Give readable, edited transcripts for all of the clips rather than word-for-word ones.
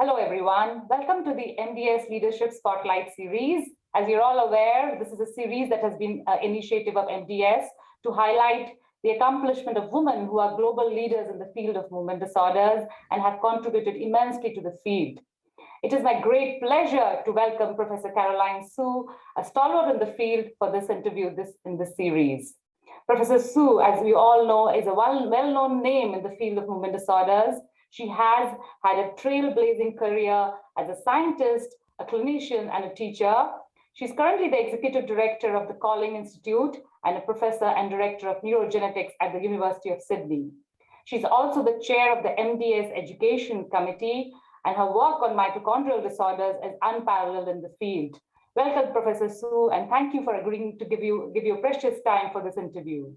Hello, everyone. Welcome to the MBBS Leadership Spotlight series. As you're all aware, this is a series that has been an initiative of MBBS to highlight the accomplishment of women who are global leaders in the field of movement disorders and have contributed immensely to the field. It is my great pleasure to welcome Professor Carolyn Su, a stalwart in the field, for this interview in this series. Professor Su, as we all know, is a well-known name in the field of movement disorders. She has had a trailblazing career as a scientist, a clinician, and a teacher. She's currently the executive director of the Calling Institute and a professor and director of neurogenetics at the University of Sydney. She's also the chair of the MBBS Education Committee, and her work on mitochondrial disorders is unparalleled in the field. Welcome, Professor Su, and thank you for agreeing to give you precious time for this interview.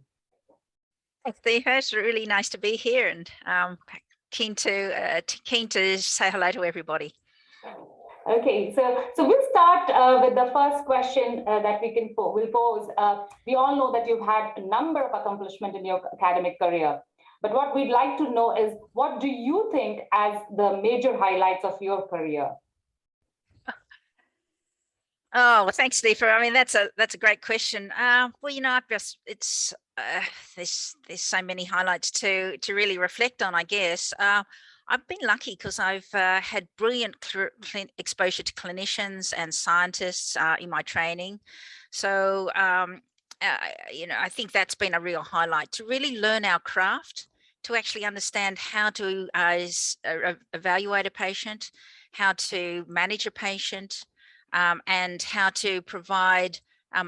Thanks, Deepa. It's really nice to be here, and keen to say hello to everybody. Okay, so we'll start with the first question that we'll pose. We all know that you've had a number of accomplishments in your academic career, but what we'd like to know is, what do you think as the major highlights of your career? Oh, well, thanks, Deepa. I mean, that's a great question. Well, you know, I've just there's so many highlights to really reflect on, I guess. I've been lucky because I've had brilliant exposure to clinicians and scientists in my training. So, you know, I think that's been a real highlight, to really learn our craft, to actually understand how to evaluate a patient, how to manage a patient, and how to provide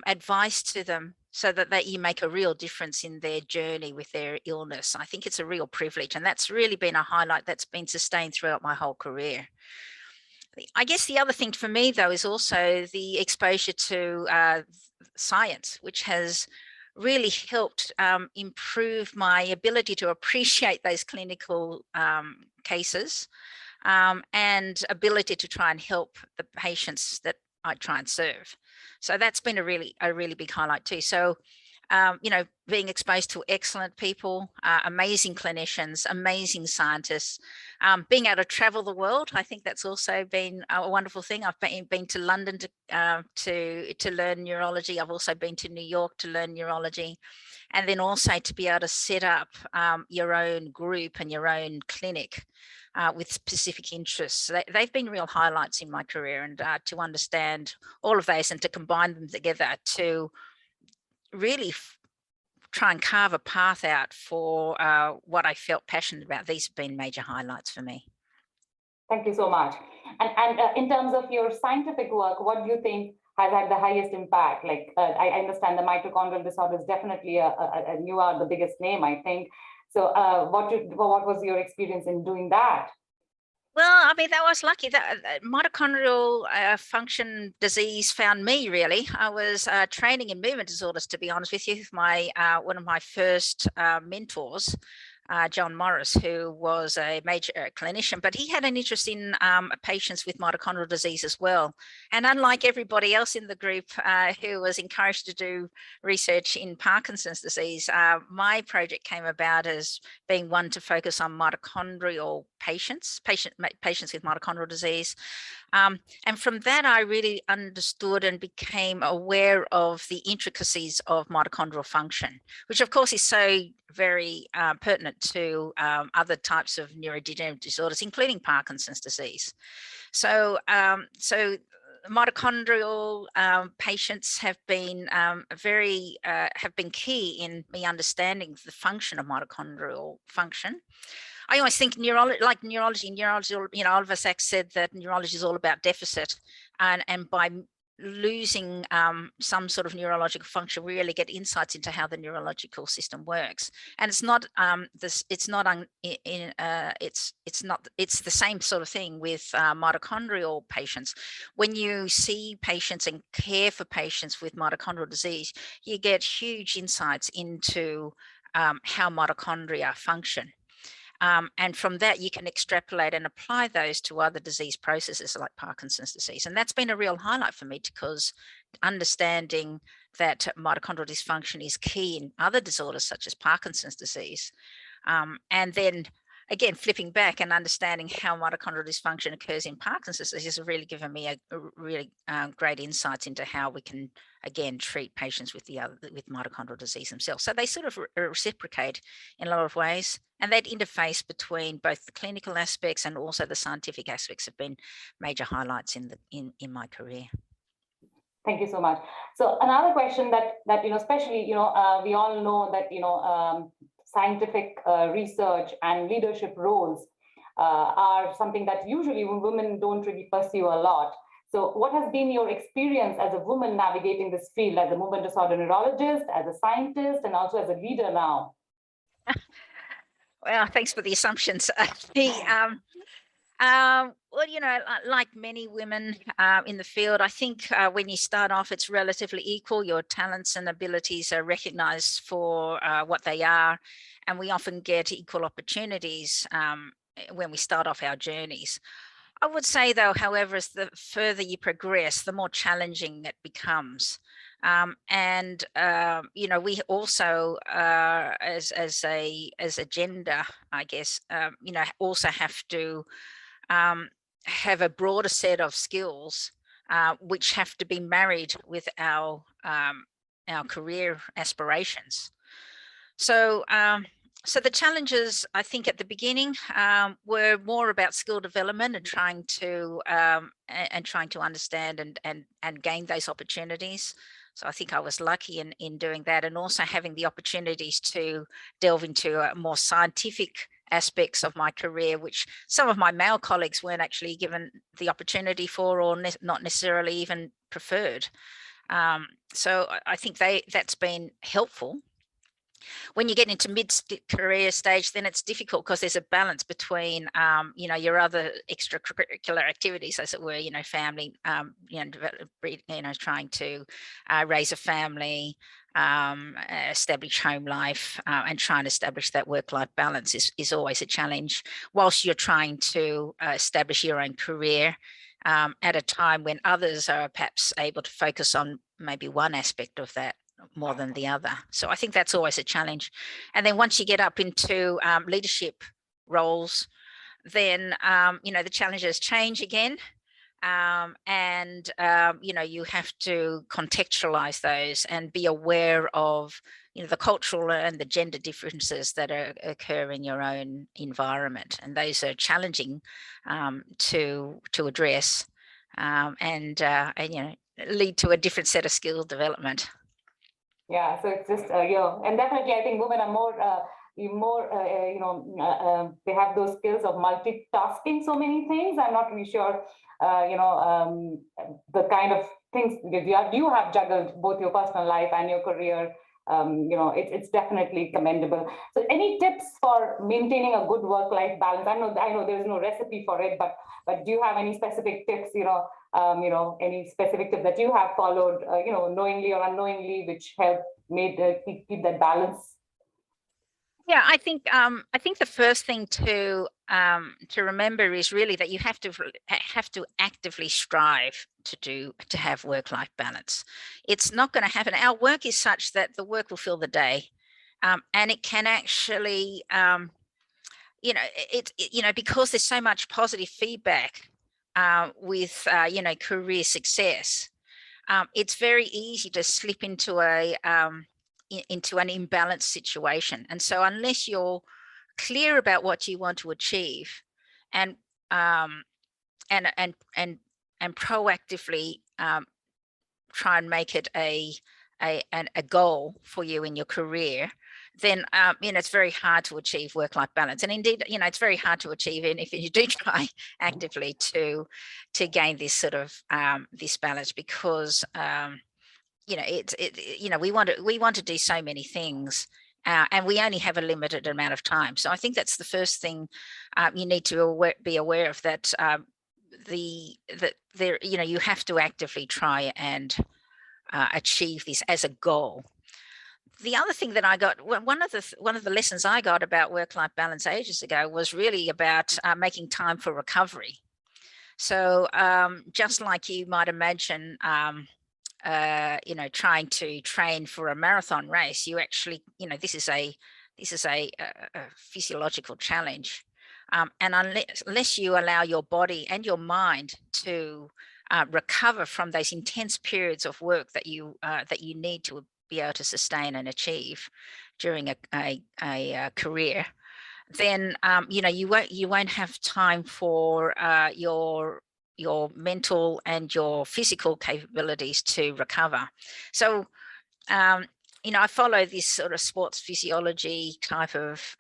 advice to them so that you make a real difference in their journey with their illness. I think it's a real privilege, and that's really been a highlight that's been sustained throughout my whole career. I guess the other thing for me, though, is also the exposure to science, which has really helped improve my ability to appreciate those clinical cases, and ability to try and help the patients that I try and serve. So that's been a really big highlight too. So, you know, being exposed to excellent people, amazing clinicians, amazing scientists, being able to travel the world, I think that's also been a wonderful thing. I've been to London to learn neurology. I've also been to New York to learn neurology, and then also to be able to set up your own group and your own clinic with specific interests. They've been real highlights in my career, and to understand all of those and to combine them together to really try and carve a path out for what I felt passionate about. These have been major highlights for me. Thank you so much. And in terms of your scientific work, what do you think has had the highest impact? Like, I understand the mitochondrial disorder is definitely you are the biggest name, I think. So what was your experience in doing that? Well, I mean, that was lucky. That mitochondrial function disease found me, really. I was training in movement disorders, to be honest with you. My one of my first mentors, John Morris, who was a major clinician, but he had an interest in patients with mitochondrial disease as well. And unlike everybody else in the group who was encouraged to do research in Parkinson's disease, my project came about as being one to focus on mitochondrial patients with mitochondrial disease. And from that, I really understood and became aware of the intricacies of mitochondrial function, which of course is so very pertinent to other types of neurodegenerative disorders, including Parkinson's disease. So, mitochondrial patients have been key in me understanding the function of mitochondrial function. I always think neurology, you know, Oliver Sacks said that neurology is all about deficit, and by losing some sort of neurological function, we really get insights into how the neurological system works. And it's the same sort of thing with mitochondrial patients. When you see patients and care for patients with mitochondrial disease, you get huge insights into how mitochondria function. And from that, you can extrapolate and apply those to other disease processes like Parkinson's disease. And that's been a real highlight for me, because understanding that mitochondrial dysfunction is key in other disorders such as Parkinson's disease. And then again, flipping back and understanding how mitochondrial dysfunction occurs in Parkinson's has really given me a really great insights into how we can, again, treat patients with mitochondrial disease themselves. So they sort of reciprocate in a lot of ways, and that interface between both the clinical aspects and also the scientific aspects have been major highlights in my career. Thank you so much. So another question that especially we all know that scientific research and leadership roles are something that usually women don't really pursue a lot. So what has been your experience as a woman navigating this field, as a movement disorder neurologist, as a scientist, and also as a leader now? Well, thanks for the assumptions. Well, like many women in the field, I think when you start off, it's relatively equal. Your talents and abilities are recognized for what they are, and we often get equal opportunities when we start off our journeys. I would say, though, however, as the further you progress, the more challenging it becomes. We also, as a gender, I guess, also have to have a broader set of skills which have to be married with our career aspirations. So the challenges, I think, at the beginning were more about skill development and trying to understand and gain those opportunities. So I think I was lucky in doing that, and also having the opportunities to delve into more scientific aspects of my career, which some of my male colleagues weren't actually given the opportunity for, or not necessarily even preferred. So I think that's been helpful. When you get into mid-career stage, then it's difficult because there's a balance between, your other extracurricular activities, as it were, family, trying to raise a family, establish home life, and trying to establish that work-life balance is always a challenge, whilst you're trying to establish your own career at a time when others are perhaps able to focus on maybe one aspect of that more than the other. So I think that's always a challenge. And then once you get up into leadership roles, then the challenges change again. You have to contextualize those and be aware of the cultural and the gender differences that occur in your own environment, and those are challenging to address and lead to a different set of skill development. Yeah, so it's just and definitely I think women are more they have those skills of multitasking so many things. I'm not really sure the kind of things that you have juggled both your personal life and your career. It's definitely commendable. So any tips for maintaining a good work-life balance? I know there's no recipe for it, but do you have any specific tips, any specific tips that you have followed, knowingly or unknowingly, which help keep that balance? Yeah, I think the first thing to remember is really that you have to actively strive to have work-life balance. It's not going to happen. Our work is such that the work will fill the day, and it can actually, because there's so much positive feedback with career success. It's very easy to slip into an imbalanced situation. And so unless you're clear about what you want to achieve and proactively try and make it a goal for you in your career, then it's very hard to achieve work-life balance. And indeed, it's very hard to achieve, and if you do try actively to gain this sort of this balance, because we want to do so many things, and we only have a limited amount of time. So I think that's the first thing you need to be aware of, that you have to actively try and achieve this as a goal. The other thing that I got, one of the lessons I got about work-life balance ages ago was really about making time for recovery. So just like you might imagine, trying to train for a marathon race, you actually, this is a physiological challenge. And unless you allow your body and your mind to recover from those intense periods of work that you need to be able to sustain and achieve during a career, then you won't have time for your mental and your physical capabilities to recover. So I follow this sort of sports physiology type of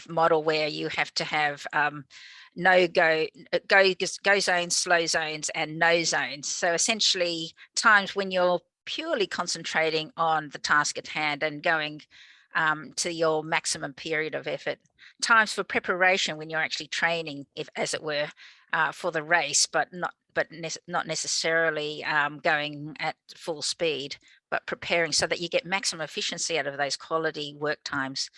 model where you have to have go zones, slow zones, and no zones. So essentially times when you're purely concentrating on the task at hand and going to your maximum period of effort. Times for preparation when you're actually training, as it were, for the race, but not necessarily going at full speed, but preparing so that you get maximum efficiency out of those quality work times.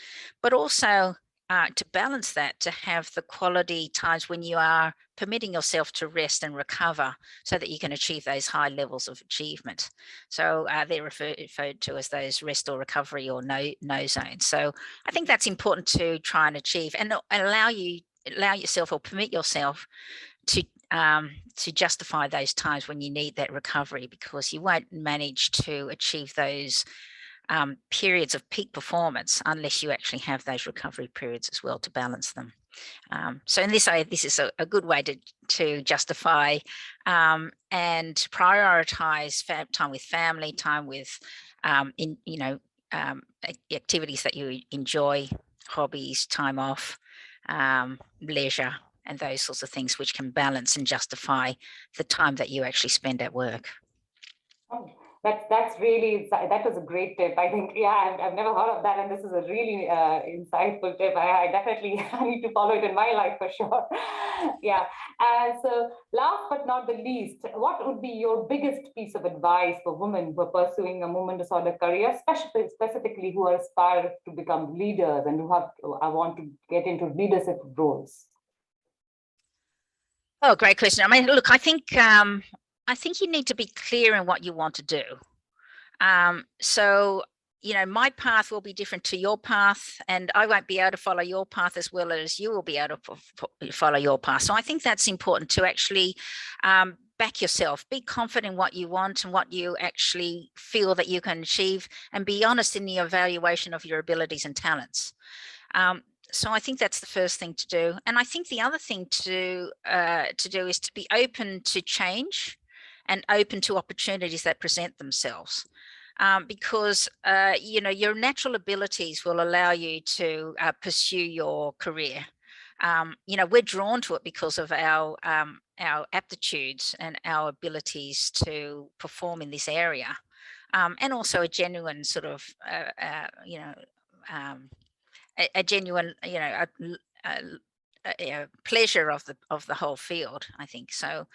But also to balance that, to have the quality times when you are permitting yourself to rest and recover so that you can achieve those high levels of achievement. So they're referred to as those rest or recovery or no zones. So I think that's important to try and achieve and allow yourself or permit yourself to justify those times when you need that recovery, because you won't manage to achieve those periods of peak performance unless you actually have those recovery periods as well to balance them. So in this way, this is a good way to justify and prioritize time with family, time with activities that you enjoy, hobbies, time off, leisure, and those sorts of things, which can balance and justify the time that you actually spend at work. Oh, that was a great tip. I think, yeah, I've never heard of that, and this is a really insightful tip. I definitely need to follow it in my life for sure. Yeah. So last but not the least, what would be your biggest piece of advice for women who are pursuing a movement disorder career, specifically who aspire to become leaders and who want to get into leadership roles? Oh, great question. I mean, look, I think you need to be clear in what you want to do. So, my path will be different to your path, and I won't be able to follow your path as well as you will be able to follow your path. So I think that's important to actually back yourself, be confident in what you want and what you actually feel that you can achieve, and be honest in the evaluation of your abilities and talents. So I think that's the first thing to do. And I think the other thing to do is to be open to change and open to opportunities that present themselves. Because, your natural abilities will allow you to pursue your career. We're drawn to it because of our aptitudes and our abilities to perform in this area. And also a genuine sort of, a genuine, pleasure of the whole field, I think. So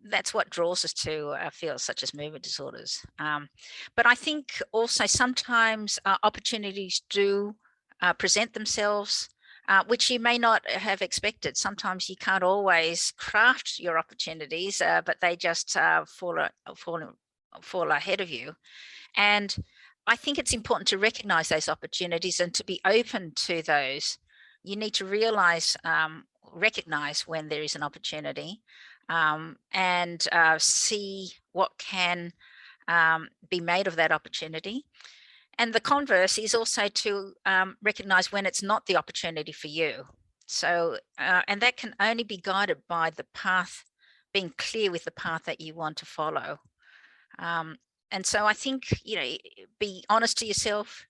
that's what draws us to fields such as movement disorders. But I think also sometimes opportunities do present themselves, which you may not have expected. Sometimes you can't always craft your opportunities, but they just fall ahead of you. And I think it's important to recognize those opportunities and to be open to those. You need to recognize when there is an opportunity, and see what can be made of that opportunity. And the converse is also to recognize when it's not the opportunity for you. So, and that can only be guided by the path, being clear with the path that you want to follow. And so I think, be honest to yourself,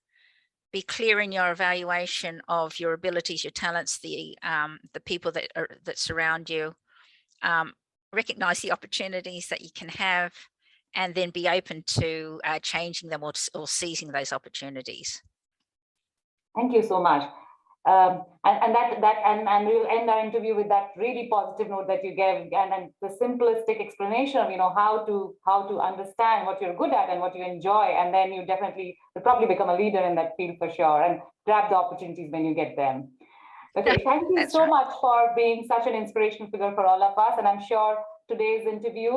be clear in your evaluation of your abilities, your talents, the people that surround you, recognize the opportunities that you can have, and then be open to changing them or seizing those opportunities. Thank you so much. And we'll end our interview with that really positive note that you gave, and the simplistic explanation of how to understand what you're good at and what you enjoy, and then you definitely will probably become a leader in that field for sure, and grab the opportunities when you get them. Okay, thank you so much for being such an inspirational figure for all of us, and I'm sure today's interview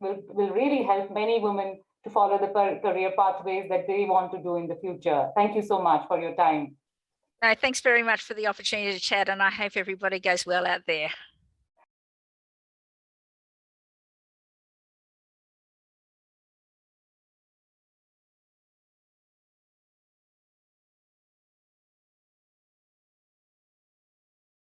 will really help many women to follow the career pathways that they want to do in the future. Thank you so much for your time. No, thanks very much for the opportunity to chat, and I hope everybody goes well out there.